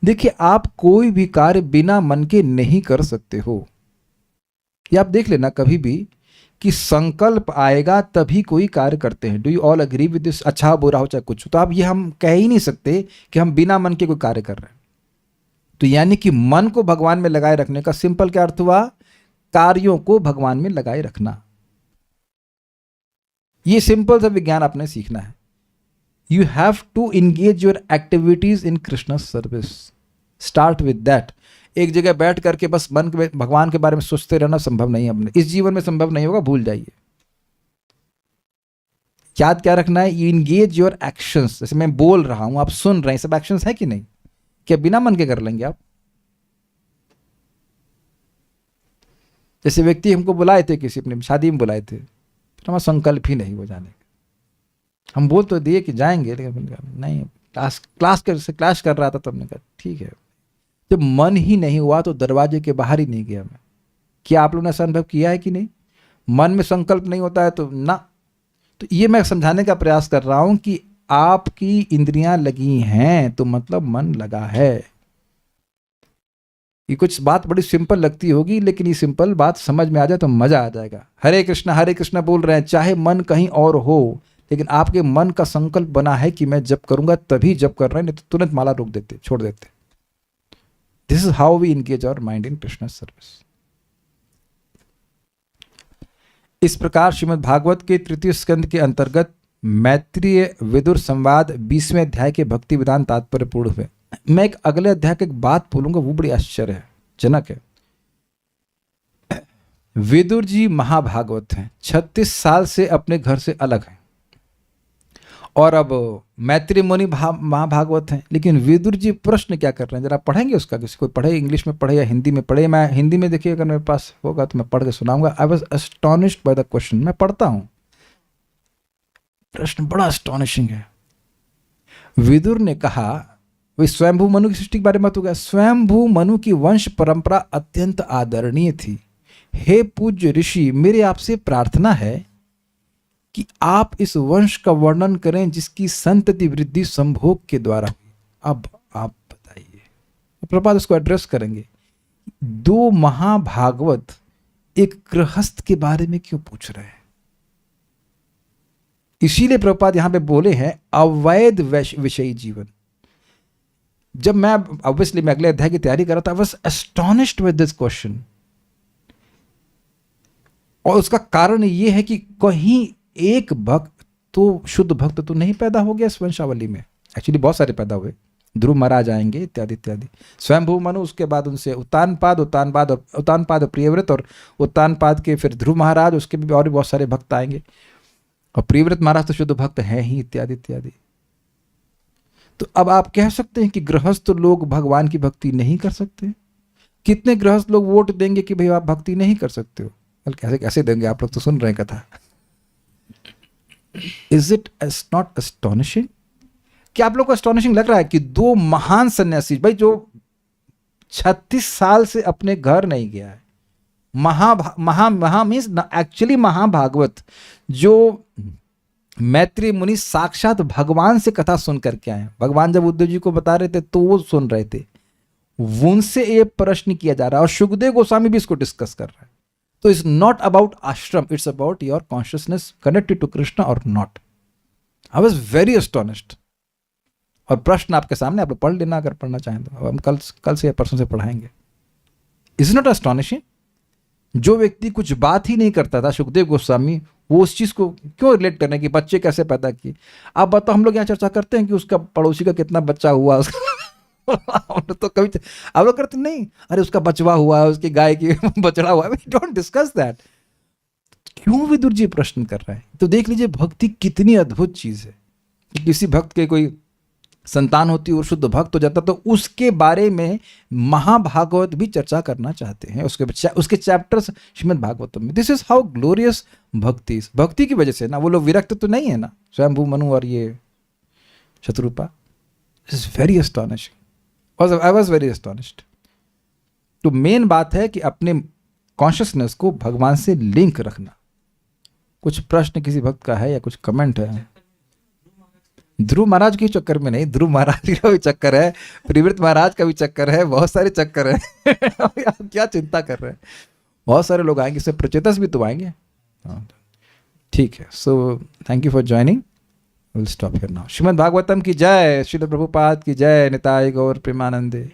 देखिए आप कोई भी कार्य बिना मन के नहीं कर सकते हो। ये आप देख लेना कभी भी कि संकल्प आएगा तभी कोई कार्य करते हैं। Do you all agree with this? अच्छा बुरा हो चाहे कुछ, तो आप ये हम कह ही नहीं सकते कि हम बिना मन के कोई कार्य कर रहे हैं। तो यानी कि मन को भगवान में लगाए रखने का सिंपल क्या अर्थ हुआ? कार्यों को भगवान में लगाए रखना। ये सिंपल सा विज्ञान आपने सीखना है। You have to engage your activities in Krishna service. Start with that. एक जगह बैठ करके बस मन के भगवान के बारे में सोचते रहना संभव नहीं है, अपने इस जीवन में संभव नहीं होगा, भूल जाइए। याद क्या रखना है? You engage your actions. जैसे मैं बोल रहा हूं, आप सुन रहे हैं, सब एक्शंस है कि नहीं? क्या बिना मन के कर लेंगे आप? जैसे व्यक्ति हमको बुलाए थे, किसी अपने शादी में बुलाए थे, फिर हमारा संकल्प ही नहीं हो जाने का। हम बोल तो दिए कि जाएंगे, लेकिन नहीं, क्लास कर रहा था, तो हमने कहा ठीक है। जब मन ही नहीं हुआ तो दरवाजे के बाहर ही नहीं गया मैं। क्या आप लोगों ने ऐसा अनुभव किया है कि नहीं? मन में संकल्प नहीं होता है तो ना। तो ये मैं समझाने का प्रयास कर रहा हूं कि आपकी इंद्रियां लगी हैं तो मतलब मन लगा है। ये कुछ बात बड़ी सिंपल लगती होगी, लेकिन ये सिंपल बात समझ में आ जाए तो मजा आ जाएगा। हरे कृष्णा बोल रहे हैं, चाहे मन कहीं और हो, लेकिन आपके मन का संकल्प बना है कि मैं जप करूंगा, तभी जप कर रहे हैं, नहीं तो तुरंत माला रोक देते, छोड़ देते। This is how we engage our mind in Krishna service. इस प्रकार श्रीमद् भागवत के तृतीय स्कंद के अंतर्गत मैत्रेय विदुर संवाद 20वें अध्याय के भक्ति विधान तात्पर्य पूर्ण हुए। मैं एक अगले अध्याय की एक बात बोलूंगा, वो बड़ी आश्चर्यजनक है। विदुर जी महाभागवत हैं, 36 साल से अपने घर से अलग हैं, और अब मैत्रेय मुनि महाभागवत हैं। लेकिन विदुर जी प्रश्न क्या कर रहे हैं, जरा पढ़ेंगे उसका, किसी को पढ़े, इंग्लिश में पढ़े या हिंदी में पढ़े। मैं हिंदी में, देखिए अगर मेरे पास होगा तो मैं पढ़ के सुनाऊंगा। I was astonished by the question. मैं पढ़ता हूं, प्रश्न बड़ा एस्टॉनिशिंग है। विदुर ने कहा, वही स्वयंभू मनु की सृष्टि के बारे में बात हो गया। स्वयंभू मनु की वंश परंपरा अत्यंत आदरणीय थी। हे पूज्य ऋषि, मेरे आपसे प्रार्थना है कि आप इस वंश का वर्णन करें जिसकी संतति वृद्धि संभोग के द्वारा हुई। अब आप बताइए, प्रभुपाद उसको एड्रेस करेंगे। 2 महाभागवत एक गृहस्थ के बारे में क्यों पूछ रहे हैं? इसीलिए प्रभुपाद यहां पे बोले हैं अवैध विषयी जीवन। जब मैं ऑब्वियसली मैं अगले अध्याय की तैयारी कर रहा था, I was astonished with this question. और उसका कारण ये है कि कहीं एक भक्त तो, शुद्ध भक्त तो नहीं पैदा हो गया इस वंशावली में। एक्चुअली बहुत सारे पैदा हुए, ध्रुव महाराज आएंगे इत्यादि इत्यादि, स्वयंभू मनु, उसके बाद उनसे उत्तानपाद और प्रियव्रत, और उत्तानपाद के फिर ध्रुव महाराज, उसके भी और भी बहुत सारे भक्त आएंगे, और प्रियव्रत महाराज तो शुद्ध भक्त हैं ही, इत्यादि इत्यादि। तो अब आप कह सकते हैं कि गृहस्थ लोग भगवान की भक्ति नहीं कर सकते? कितने गृहस्थ लोग वोट देंगे कि भाई आप भक्ति नहीं कर सकते हो? कैसे कैसे देंगे? आप लोग तो सुन रहे हैं कथा। Is it not astonishing? क्या आप लोग को एस्टॉनिशिंग लग रहा है कि 2 महान सन्यासी, भाई जो 36 साल से अपने घर नहीं गया है, महा मीन्स एक्चुअली महाभागवत, जो मैत्रेय मुनि साक्षात भगवान से कथा सुन करके आए। भगवान जब उद्धव जी को बता रहे थे तो वो सुन रहे थे, उनसे ये प्रश्न किया जा रहा है, और सुखदेव गोस्वामी भी इसको डिस्कस कर रहा है। तो it's not about ashram, it's about your consciousness connected to Krishna और not. I was very astonished. और प्रश्न आपके सामने, आप लोग पढ़ लेना अगर पढ़ना चाहें तो। हम कल से या परसों से पढ़ाएंगे। Is not astonishing? जो व्यक्ति कुछ बात ही नहीं करता था, सुखदेव गोस्वामी, वो उस चीज को क्यों रिलेट करने की बच्चे कैसे पैदा किए? आप बताओ, हम लोग यहाँ चर्चा करते हैं कि उसका पड़ोसी का कितना बच्चा हुआ, तो कभी आप लोग करते नहीं, अरे उसका बचवा हुआ, उसकी गाय की बछड़ा हुआ। We don't discuss that. क्यों विदुर जी प्रश्न कर रहे हैं? तो देख लीजिए भक्ति कितनी अद्भुत चीज है। कि किसी भक्त के कोई संतान होती है और शुद्ध भक्त हो जाता, तो उसके बारे में महाभागवत भी चर्चा करना चाहते हैं, उसके चैप्टर्स श्रीमद् भागवतम में। दिस इज हाउ ग्लोरियस भक्ति। भक्ति की वजह से ना वो लोग विरक्त तो नहीं है ना, स्वयंभू मनु और ये Shatrupa. Is very astonishing. I was very astonished. तो मेन बात है कि अपने कॉन्शियसनेस को भगवान से लिंक रखना। कुछ प्रश्न किसी भक्त का है या कुछ कमेंट है? ध्रुव महाराज के चक्कर में नहीं, ध्रुव महाराज का भी चक्कर है, प्रियव्रत महाराज का भी चक्कर है, बहुत सारे चक्कर है। आप क्या चिंता कर रहे हैं? बहुत सारे लोग आएंगे, इससे प्रचेतस भी तो आएंगे। ठीक है, so thank you for joining. Will stop here now. Shrimad Bhagavatam की जय, श्रील प्रभुपाद की जय, निताय गौर प्रेमानंदे।